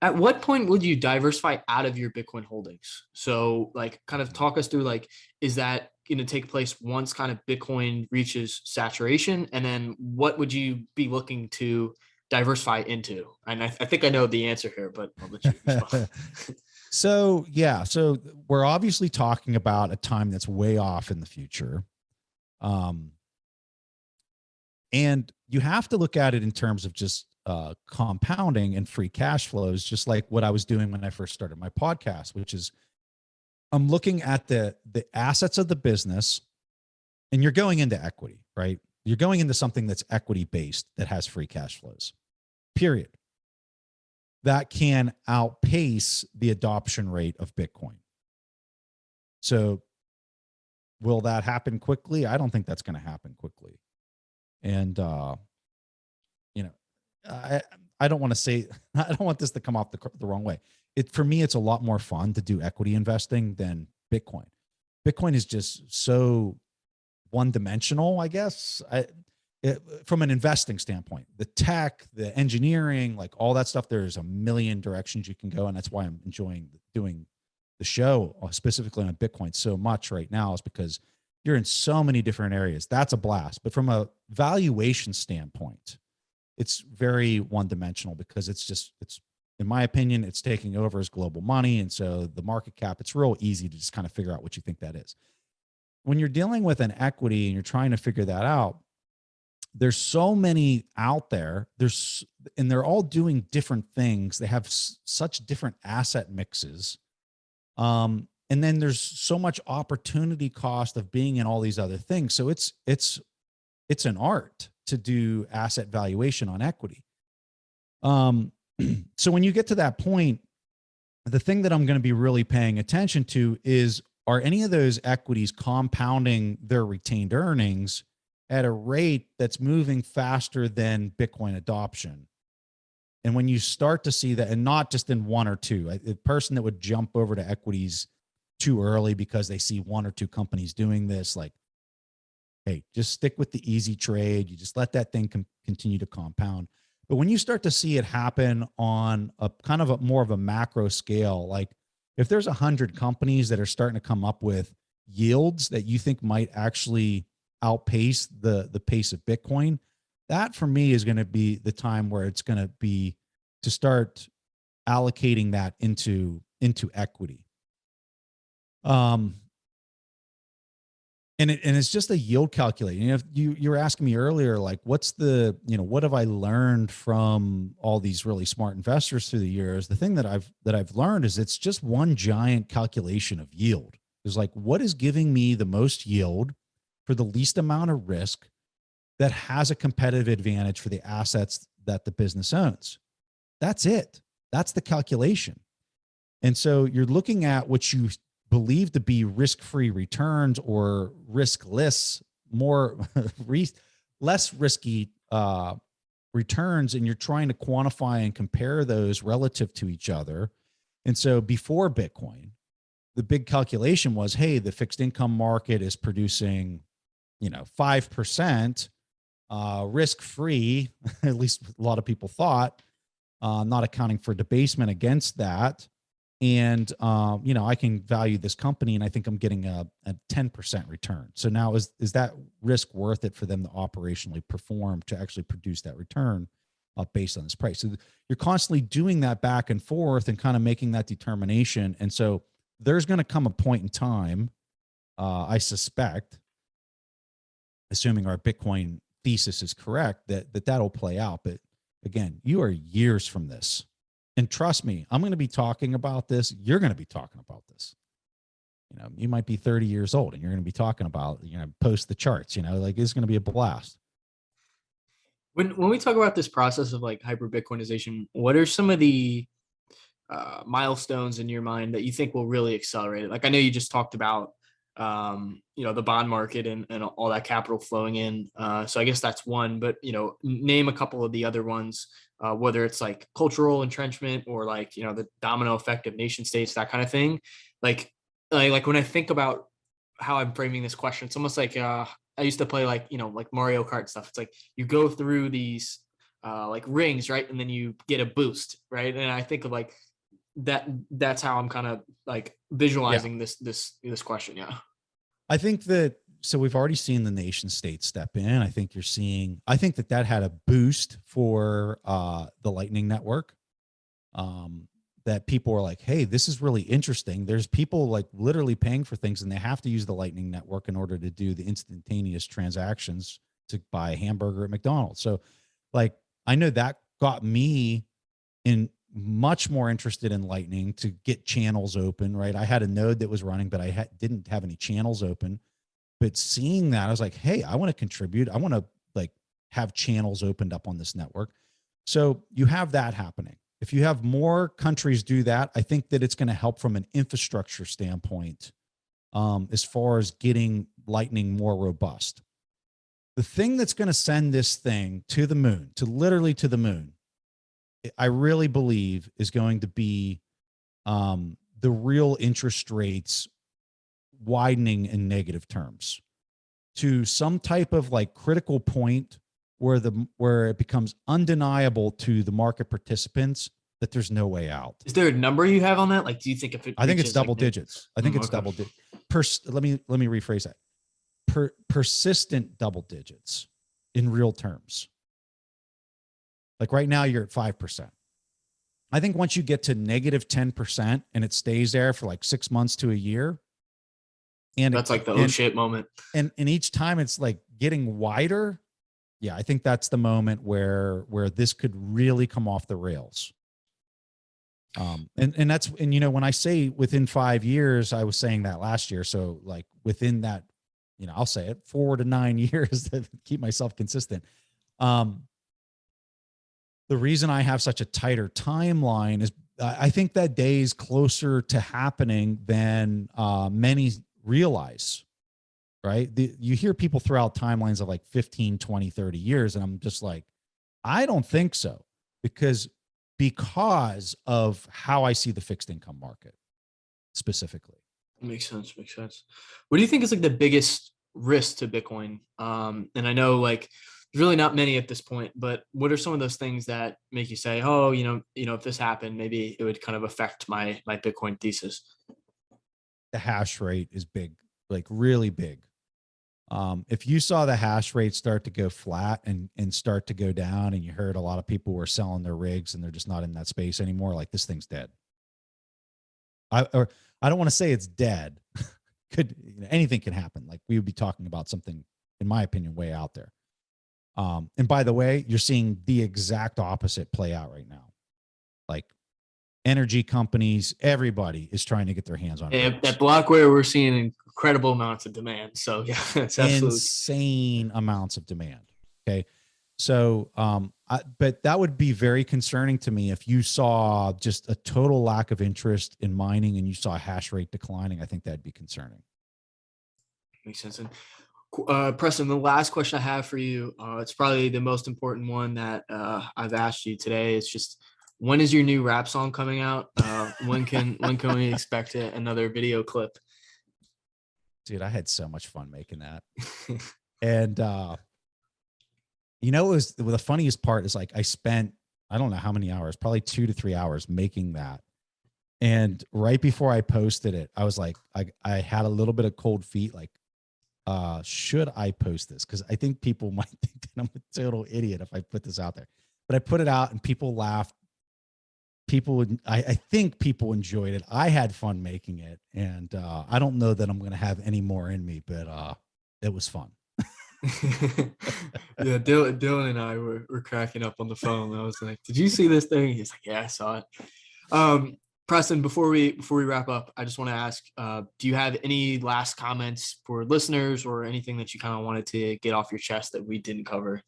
At what point would you diversify out of your Bitcoin holdings? So like kind of talk us through like, is that going to take place once kind of Bitcoin reaches saturation? And then what would you be looking to diversify into? And I think I know the answer here, but I'll let you respond. So yeah, so we're obviously talking about a time that's way off in the future. And you have to look at it in terms of just compounding and free cash flows, just like what I was doing when I first started my podcast, which is I'm looking at the assets of the business, and you're going into equity, right? You're going into something that's equity based that has free cash flows, period. That can outpace the adoption rate of Bitcoin. So will that happen quickly? I don't think that's going to happen quickly. And, I don't want to say, I don't want this to come off the wrong way. For me, it's a lot more fun to do equity investing than Bitcoin. Bitcoin is just so one dimensional, I guess. From an investing standpoint, the tech, the engineering, like all that stuff, there's a million directions you can go. And that's why I'm enjoying doing the show specifically on Bitcoin so much right now, is because you're in so many different areas. That's a blast. But from a valuation standpoint, it's very one dimensional because it's in my opinion, it's taking over as global money. And so the market cap, it's real easy to just kind of figure out what you think that is. When you're dealing with an equity and you're trying to figure that out, there's so many out there. And they're all doing different things. They have such different asset mixes. And then there's so much opportunity cost of being in all these other things. So it's an art to do asset valuation on equity. So when you get to that point, the thing that I'm going to be really paying attention to is, are any of those equities compounding their retained earnings at a rate that's moving faster than Bitcoin adoption? And when you start to see that, and not just in one or two, a person that would jump over to equities too early because they see one or two companies doing this, like, hey, just stick with the easy trade. You just let that thing continue to compound. But when you start to see it happen on a kind of more of a macro scale, like if there's 100 companies that are starting to come up with yields that you think might actually outpace the pace of Bitcoin, that for me is going to be the time where it's going to be to start allocating that into equity. And it's just a yield calculator. You were asking me earlier, like, what have I learned from all these really smart investors through the years? The thing that I've learned is it's just one giant calculation of yield. It's like, what is giving me the most yield for the least amount of risk that has a competitive advantage for the assets that the business owns? That's it. That's the calculation. And so you're looking at what you believe to be risk-free returns or riskless, less risky returns, and you're trying to quantify and compare those relative to each other. And so before Bitcoin, the big calculation was, hey, the fixed income market is producing, 5% risk-free, at least a lot of people thought, not accounting for debasement against that. And, I can value this company and I think I'm getting a 10% return. So now is that risk worth it for them to operationally perform to actually produce that return based on this price? So you're constantly doing that back and forth and kind of making that determination. And so there's going to come a point in time, I suspect, assuming our Bitcoin thesis is correct, that'll play out. But again, you are years from this. And trust me, I'm going to be talking about this. You're going to be talking about this. You know, you might be 30 years old and you're going to be talking about, you know, post the charts, you know, like it's going to be a blast. When we talk about this process of like hyper Bitcoinization, what are some of the milestones in your mind that you think will really accelerate it? Like I know you just talked about you know, the bond market and all that capital flowing in. So I guess that's one, but you know, name a couple of the other ones, whether it's like cultural entrenchment or like, you know, the domino effect of nation states, that kind of thing. Like, like when I think about how I'm framing this question, it's almost like I used to play like, you know, like Mario Kart stuff. It's like you go through these like rings, right? And then you get a boost, right? And I think of like that's how I'm kind of like visualizing this question. Yeah. I think that, so we've already seen the nation state step in. I think you're seeing, I think that had a boost for the Lightning Network. That people were like, hey, this is really interesting. There's people like literally paying for things and they have to use the Lightning Network in order to do the instantaneous transactions to buy a hamburger at McDonald's. So like, I know that got me in much more interested in Lightning to get channels open, right? I had a node that was running, but I didn't have any channels open. But seeing that, I was like, hey, I want to contribute. I want to like have channels opened up on this network. So you have that happening. If you have more countries do that, I think that it's going to help from an infrastructure standpoint as far as getting Lightning more robust. The thing that's going to send this thing to the moon, to literally to the moon, I really believe is going to be the real interest rates widening in negative terms to some type of like critical point where it becomes undeniable to the market participants that there's no way out. Is there a number you have on that? Like, do you think if it? I think it's double digits. I think it's double digits. Let me rephrase that. Persistent double digits in real terms. Like right now, you're at 5%. I think once you get to negative 10% and it stays there for like 6 months to a year, and that's like the oh shit moment. And each time it's like getting wider. Yeah, I think that's the moment where this could really come off the rails. And that's, and you know, when I say within 5 years, I was saying that last year. So like within that, you know, I'll say it 4 to 9 years to keep myself consistent. The reason I have such a tighter timeline is I think that day is closer to happening than many realize, right? You hear people throw out timelines of like 15, 20, 30 years. And I'm just like, I don't think so because of how I see the fixed income market specifically. Makes sense. Makes sense. What do you think is like the biggest risk to Bitcoin? And I know like there's really not many at this point, but what are some of those things that make you say, oh, you know, if this happened, maybe it would kind of affect my Bitcoin thesis? The hash rate is big, like really big. If you saw the hash rate start to go flat and start to go down, and you heard a lot of people were selling their rigs and they're just not in that space anymore, like this thing's dead. I don't want to say it's dead. Anything can happen. Like we would be talking about something, in my opinion, way out there. And by the way, you're seeing the exact opposite play out right now. Like energy companies, everybody is trying to get their hands on it. At Blockware, we're seeing incredible amounts of demand. So yeah, it's absolutely insane amounts of demand. Okay. So, but that would be very concerning to me if you saw just a total lack of interest in mining and you saw hash rate declining. I think that'd be concerning. Makes sense. And Preston, the last question I have for you, it's probably the most important one that I've asked you today. It's just, when is your new rap song coming out? When can we expect another video clip? Dude, I had so much fun making that. And you know, the funniest part is like I spent, I don't know how many hours, probably 2 to 3 hours making that. And right before I posted it, I was like, I had a little bit of cold feet, like, should I post this? Because I think people might think that I'm a total idiot if I put this out there. But I put it out and people laughed. I think people enjoyed it. I had fun making it. And I don't know that I'm going to have any more in me, but it was fun. Yeah, Dylan and I were cracking up on the phone. I was like, "Did you see this thing?" He's like, "Yeah, I saw it." Preston, before we wrap up, I just want to ask, do you have any last comments for listeners or anything that you kind of wanted to get off your chest that we didn't cover?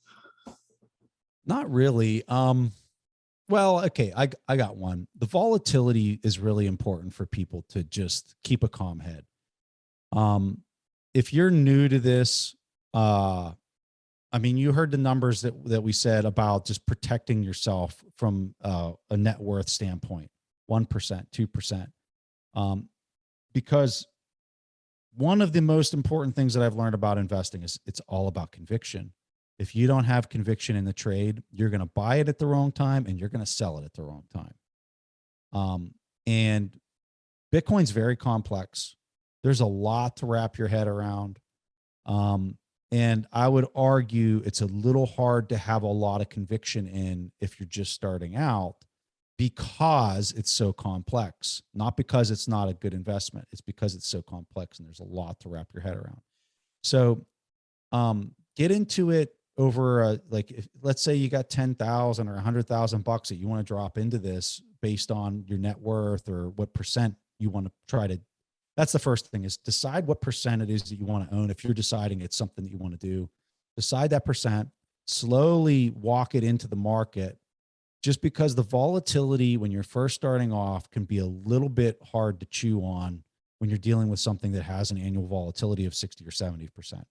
Not really. Well, okay, I got one. The volatility is really important for people to just keep a calm head. If you're new to this, I mean, you heard the numbers that we said about just protecting yourself from a net worth standpoint, 1%, 2%. Because one of the most important things that I've learned about investing is it's all about conviction. If you don't have conviction in the trade, you're going to buy it at the wrong time and you're going to sell it at the wrong time. And Bitcoin's very complex. There's a lot to wrap your head around. And I would argue it's a little hard to have a lot of conviction in if you're just starting out, because it's so complex, not because it's not a good investment. It's because it's so complex and there's a lot to wrap your head around. So get into it over like, if, let's say you got 10,000 or 100,000 bucks that you want to drop into this based on your net worth or what percent you want to try to. That's the first thing, is decide what percent it is that you want to own. If you're deciding it's something that you want to do, decide that percent, slowly walk it into the market. Just because the volatility when you're first starting off can be a little bit hard to chew on when you're dealing with something that has an annual volatility of 60 or 70%.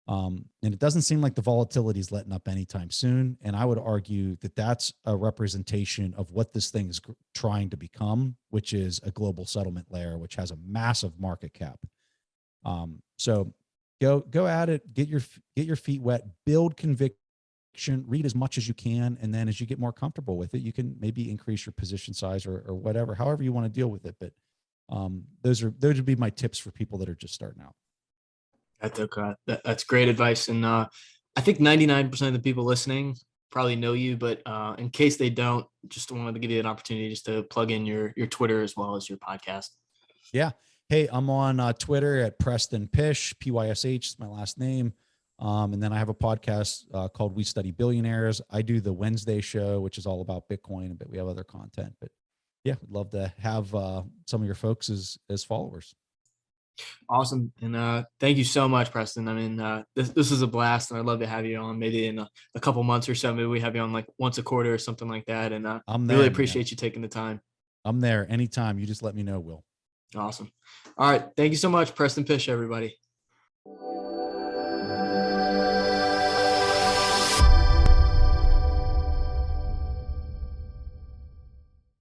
And it doesn't seem like the volatility is letting up anytime soon. And I would argue that that's a representation of what this thing is trying to become, which is a global settlement layer, which has a massive market cap. So go at it, get your feet wet, build conviction, read as much as you can. And then as you get more comfortable with it, you can maybe increase your position size or whatever, however you want to deal with it. But those would be my tips for people that are just starting out. That's great advice. And I think 99% of the people listening probably know you, but in case they don't, just wanted to give you an opportunity just to plug in your Twitter as well as your podcast. Yeah. Hey, I'm on Twitter at Preston Pysh, Pysh is my last name. And then I have a podcast called We Study Billionaires. I do the Wednesday show, which is all about Bitcoin, but we have other content. But yeah, would love to have some of your folks as followers. Awesome. And thank you so much, Preston. I mean, this is a blast, and I'd love to have you on maybe in a couple months or so. Maybe we have you on like once a quarter or something like that. And I'm there, really appreciate you taking the time. I'm there anytime. You just let me know, Will. Awesome. All right. Thank you so much, Preston Pysh, everybody.